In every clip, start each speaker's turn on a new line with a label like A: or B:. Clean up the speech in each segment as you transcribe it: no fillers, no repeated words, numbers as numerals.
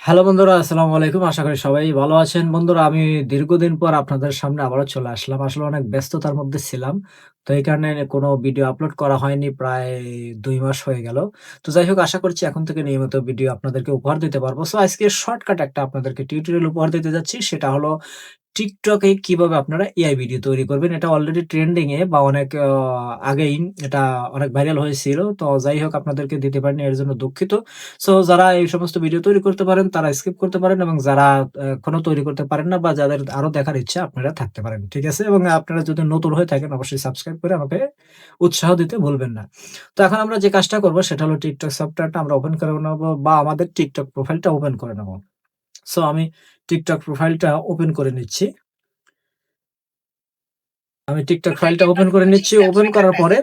A: Hello বন্ধুরা, আসসালামু আলাইকুম। আশা করি সবাই ভালো আছেন। বন্ধুরা, আমি দীর্ঘদিন পর আপনাদের সামনে আবারও চলে আসলাম। আসলে অনেক ব্যস্ততার মধ্যে ছিলাম। তো এই কারণে কোনো ভিডিও আপলোড করা হয়নি প্রায় ২ মাস হয়ে গেল। তো যাই হোক, আশা করছি এখন থেকে নিয়মিত ভিডিও আপনাদেরকে উপহার দিতে পারবো। সো আজকে শর্টকাট একটা আপনাদেরকে টিউটোরিয়াল উপহার দিতে যাচ্ছি। সেটা হলো TikTok এ কিভাবে আপনারা এআই ভিডিও তৈরি করবেন। এটা অলরেডি ট্রেন্ডিং এ বা অনেক আগেই এটা অনেক ভাইরাল হয়েছিল। তো যাই হোক, আপনাদেরকে দিতে পারিনি, এর জন্য দুঃখিত। সো যারা এই সমস্ত ভিডিও তৈরি করতে পারেন তারা স্কিপ করতে পারেন, এবং যারা এখনো তৈরি করতে পারেন না বা যাদের আরো দেখার ইচ্ছা আপনারা থাকতে পারেন। ঠিক আছে? এবং আপনারা যদি নতুন হয়ে থাকেন অবশ্যই সাবস্ক্রাইব করে আমাকে উৎসাহ দিতে ভুলবেন না। তো এখন আমরা যে কাজটা করব সেটা হলো TikTok সফটওয়্যারটা আমরা ওপেন করে নেব বা আমাদের TikTok প্রোফাইলটা ওপেন করে নেব। সো আমি TikTok প্রোফাইলটা ওপেন করে নিচ্ছি। আমি TikTok ফাইলটা ওপেন করে নিচ্ছি। ওপেন করার পরে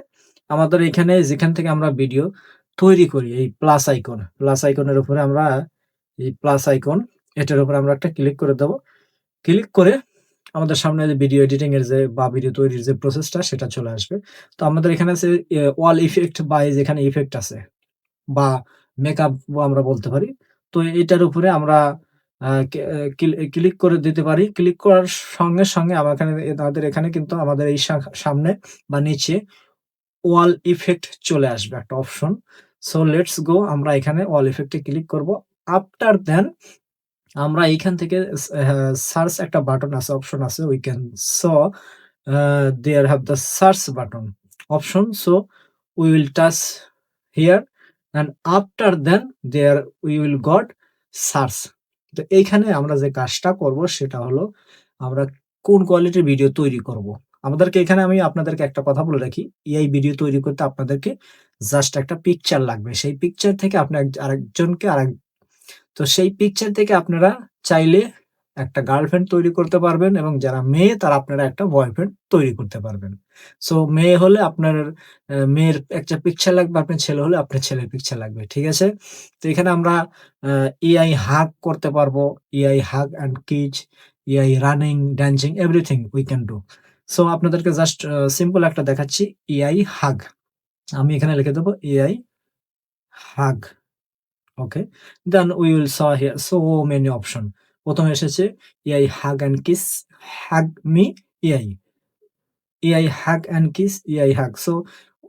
A: আমাদের এখানে যেখান থেকে আমরা ভিডিও তৈরি করি, এই প্লাস আইকনের উপরে আমরা এই প্লাস আইকন এটার উপরে আমরা একটা ক্লিক করে দেব। ক্লিক করে আমাদের সামনে যে ভিডিও এডিটিং এর যে বা ভিডিও তৈরির যে প্রসেসটা সেটা চলে আসবে। তো আমাদের এখানে আছে ওয়াল ইফেক্ট বা এই যেখানে ইফেক্ট আছে বা মেকআপ ও আমরা বলতে পারি। তো এটার উপরে আমরা আ কে ক্লিক করে দিতে পারি। ক্লিক করার সঙ্গে আমাদের এখানে কিন্তু আমাদের এই সামনে বা নিচে ওয়াল ইফেক্ট চলে আসবে একটা অপশন। সো লেটস গো, আমরা এখানে ওয়াল ইফেক্ট এ ক্লিক করব। আফটার দ্যান আমরা এইখান থেকে সার্চ একটা বাটন আছে, অপশন আছে। We can see there have the search button option. So we will touch here and after then there we will got search. তো এইখানে আমরা যে কাজটা করব সেটা হলো আমরা কোন কোয়ালিটির ভিডিও তৈরি করব। আমাদেরকে এখানে আমি আপনাদেরকে একটা কথা বলে রাখি, এআই ভিডিও তৈরি করতে আপনাদেরকে জাস্ট একটা পিকচার লাগবে। সেই পিকচার থেকে আপনি আরেকজনকে তো সেই পিকচার থেকে আপনারা চাইলে একটা গার্লফ্রেন্ড তৈরি করতে পারবেন, এবং যারা মেয়ে তারা আপনারা একটা বয়ফ্রেন্ড তৈরি করতে পারবেন। সো মেয়ে হলে আপনার মেয়ের একটা পিকচার লাগবে, আপনার ছেলে হলে আপনার ছেলের পিকচার লাগবে। ঠিক আছে? তো এখানে আমরা আ এআই হাগ করতে পারবো। AI hug and kiss, AI running, dancing everything we can do. So আপনাদেরকে জাস্ট সিম্পল একটা দেখাচ্ছি, এআই হাগ। আমি এখানে লিখে দেব AI hug. Okay. Then we will saw here so many option. ১ম এসেছে AI hug and kiss, hug me AI, AI hug and kiss, AI hug. So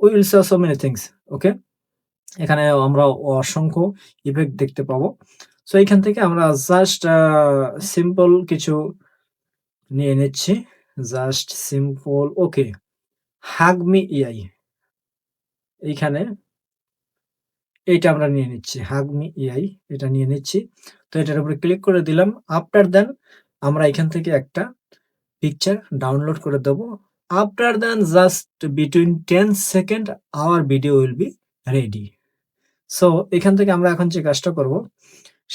A: we will saw so many things. ওকে। এখানে আমরা অসংখ্য effect দেখতে পাবো। So এইখান থেকে আমরা জাস্ট সিম্পল কিছু নিয়ে নিচ্ছি। Just simple okay. Hug me AI এইখানে এইটা আমরা নিয়ে নিচ্ছি। হাগ মি এআই এটা নিয়ে নিচ্ছি। তো এটার উপরে ক্লিক করে দিলাম। আফটার দ্যান আমরা এখান থেকে একটা পিকচার ডাউনলোড করে দেব। After then just between 10 second our video will be ready. So এখান থেকে আমরা এখন যে কাজটা করব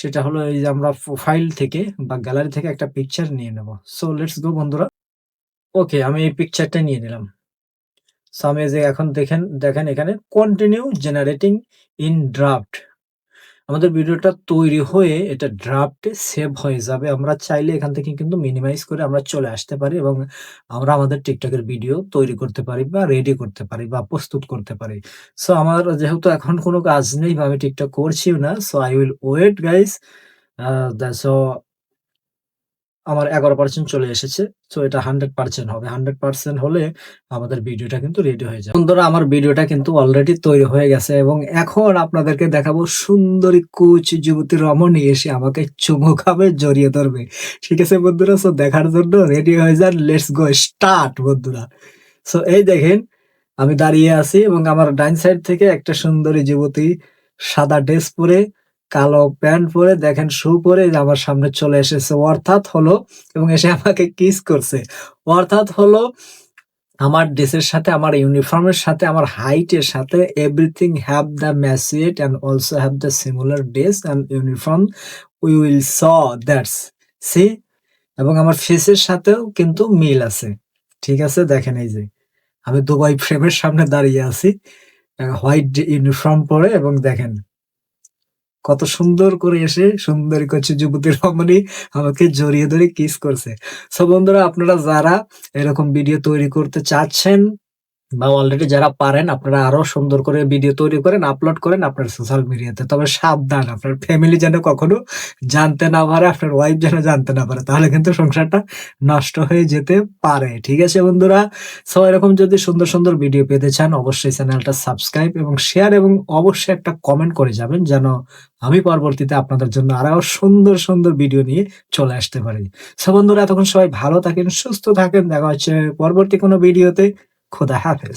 A: সেটা হলো এই যে আমরা প্রোফাইল থেকে বা গ্যালারি থেকে একটা পিকচার নিয়ে নেব। সো লেটস গো বন্ধুরা। ওকে, আমি এই পিকচারটা নিয়ে নিলাম। সো আমি এই যে এখন দেখেন এখানে কন্টিনিউ জেনারেটিং ইন ড্রাফট। আমাদের ভিডিওটা তৈরি হয়ে এটা ড্রাফটে সেভ হয়ে যাবে। আমরা চাইলে এখান থেকে কিন্তু মিনিমাইজ করে আমরা চলে আসতে পারি, এবং আমরা আমাদের TikTok এর ভিডিও তৈরি করতে পারি বা রেডি করতে পারি বা প্রস্তুত করতে পারি। সো আমার যেহেতু এখন কোনো কাজ নেই বা আমি TikTok করছিও না, so I will wait guys. A so আমার 11% চলে এসেছে। সো এটা 100% হবে। 100% হলে আমাদের ভিডিওটা কিন্তু রেডি হয়ে যাবে। বন্ধুরা, আমার ভিডিওটা কিন্তু অলরেডি তৈরি হয়ে গেছে, এবং এখন আপনাদেরকে দেখাবো সুন্দরী কুচ যুবতী রমণী এসে আমাকে চুমু খাবে, জড়িয়ে ধরবে। ঠিক আছে বন্ধুরা? সো দেখার জন্য রেডি হয়ে যান। লেটস গো স্টার্ট বন্ধুরা। সো এই দেখেন আমি দাঁড়িয়ে আছি, এবং আমার ডাইন সাইড থেকে একটা সুন্দরী যুবতী সাদা ড্রেস পরে, কালো প্যান্ট পরে, দেখেন শু পরে যে আমার সামনে চলে এসেছে। অর্থাৎ হলো, এবং এসে আমাকে কিস করছে। অর্থাৎ হলো আমার ড্রেসের সাথে, আমার ইউনিফর্মের সাথে, আমার হাইটের সাথে everything have the matched and also have the similar dress and uniform. We will স দ্যাটস সি, এবং আমার ফেসের সাথেও কিন্তু মিল আছে। ঠিক আছে? দেখেন এই যে আমি দুবাই ফ্রেমের সামনে দাঁড়িয়ে আছি। হোয়াইট ইউনিফর্ম পরে, এবং দেখেন কত সুন্দর করে এসে সুন্দরী কচি যুবতী রমণী আমাকে জড়িয়ে ধরে কিস করছে। সো বন্ধুরা, আপনারা যারা এরকম ভিডিও তৈরি করতে চাচ্ছেন বা অলরেডি যারা পারেন আপনারা আরো সুন্দর করে ভিডিও তৈরি করেন, আপলোড করেন আপনার সোশ্যাল মিডিয়াতে। তবে সাবধান আপনার ফ্যামিলি যেন কখনো জানতে না পারে, আপনার ওয়াইফ যেন জানতে না পারে। তাহলে কিন্তু সংসারটা নষ্ট হয়ে যেতে পারে। ঠিক আছে বন্ধুরা? সো এরকম যদি সুন্দর, সুন্দর ভিডিও পেতে চান অবশ্যই চ্যানেলটা সাবস্ক্রাইব এবং শেয়ার এবং অবশ্যই একটা কমেন্ট করে যাবেন যেন আমি পরবর্তীতে আপনাদের জন্য আরো সুন্দর, সুন্দর ভিডিও নিয়ে চলে আসতে পারি। সো বন্ধুরা এতক্ষণ সবাই ভালো থাকেন, সুস্থ থাকেন। দেখা হচ্ছে পরবর্তী কোনো ভিডিওতে। খোদা হাফেজ।